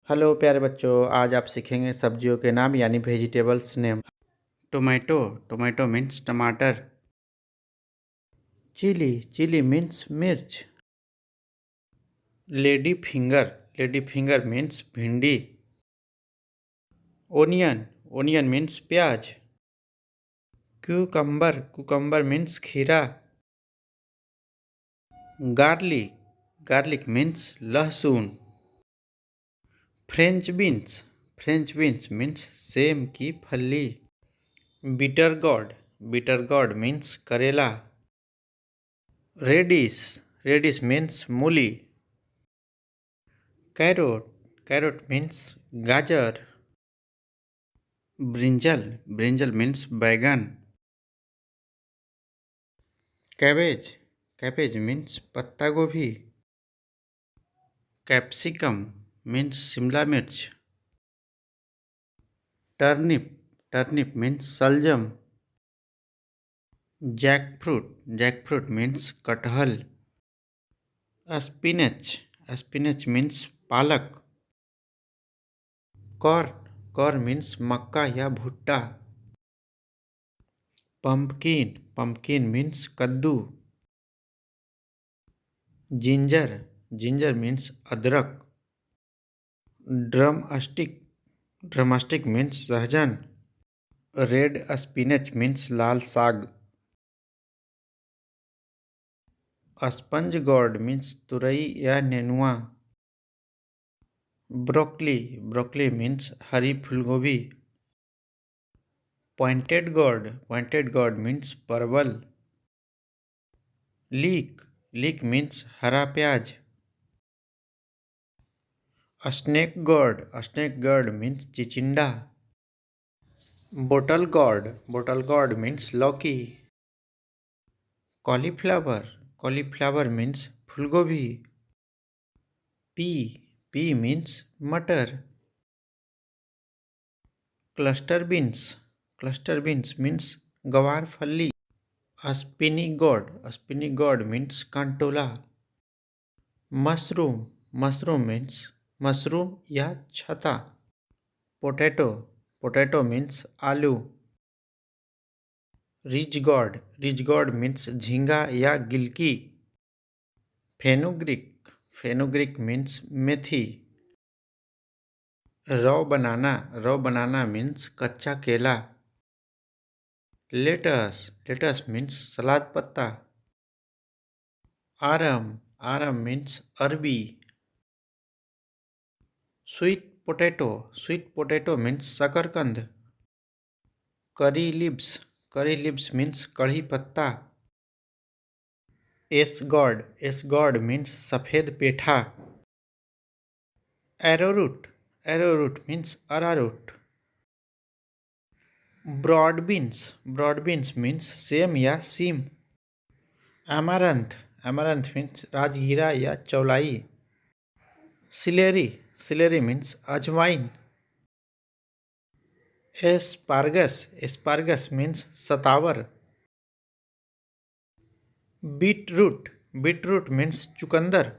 Hello प्यारे बच्चों, आज आप सीखेंगे सब्जियों के नाम यानी vegetables name. Tomato, tomato means टमाटर। चिली, चिली मीन्स मिर्च। Lady finger, lady finger means भिंडी। ओनियन, ओनियन मीन्स प्याज। क्यूकम्बर, कुकम्बर मीन्स खीरा। गार्लिक, गार्लिक मीन्स लहसुन। French beans, French beans means same की फली। Bitter gourd, bitter gourd means करेला। Reddish, reddish means मूली। Carrot, carrot means गाजर। Brinjal, brinjal means बैगन। कैबेज, कैबेज मीन्स पत्ता गोभी। कैप्सिकम मीन्स शिमला मिर्च। टर्निप, टर्निप मीन्स सलजम। जैकफ्रूट, जैकफ्रूट मीन्स कटहल। स्पिनच, स्पिनच मीन्स पालक। कॉर्न, कॉर्न मीन्स मक्का या भुट्टा। पंपकिन, पंपकिन मीन्स कद्दू। जिंजर, जिंजर मीन्स अदरक। Drum stick, drum stick means सहजन। रेड स्पिनच मीन्स लाल साग। स्पंज गोर्ड मीन्स तुरई या नेनुआ। ब्रोकली, ब्रोकली मीन्स हरी फूलगोभी। Pointed gourd, pointed gourd means परवल। लीक, लीक मीन्स हरा प्याज। Snake gourd, snake gourd means चिचिंडा। Bottle gourd, bottle gourd means लौकी। कॉलीफ्लावर, कॉलीफ्लावर मीन्स फूलगोभी। पी, पी मीन्स मटर। Cluster beans, cluster beans means गवार फली। Spiny gourd, spiny gourd means कंटोला। मशरूम, मशरूम मीन्स मशरूम या छता। पोटैटो, पोटैटो मीन्स आलू। Ridge gourd, ridge gourd means झींगा या गिलकी। फेनुग्रीक, फेनुग्रीक मीन्स मेथी। Raw banana, raw banana means कच्चा केला। लेटस, लेटस मीन्स सलाद पत्ता। आरम, आरम मीन्स अरबी। Sweet potato, sweet potato means शकरकंद। Curry leaves, curry leaves means कढ़ी पत्ता। एसगॉड, एसगॉड मीन्स सफ़ेद पेठा। एरोरूट, एरोरूट मीन्स अरारूट। Broad beans, broad beans means सेम या सीम। एमारंथ, एमारंथ मीन्स राजगीरा या चौलाई। सिलेरी, सिलेरी मीन्स अजवाइन। एस्पार्गस, एस्पार्गस मीन्स सतावर। बीटरूट, बीटरूट मीन्स चुकंदर।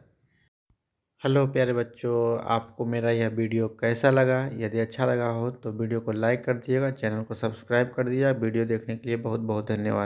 हेलो प्यारे बच्चों, आपको मेरा यह वीडियो कैसा लगा? यदि अच्छा लगा हो तो वीडियो को लाइक कर दिएगा, चैनल को सब्सक्राइब कर दिया। वीडियो देखने के लिए बहुत बहुत धन्यवाद।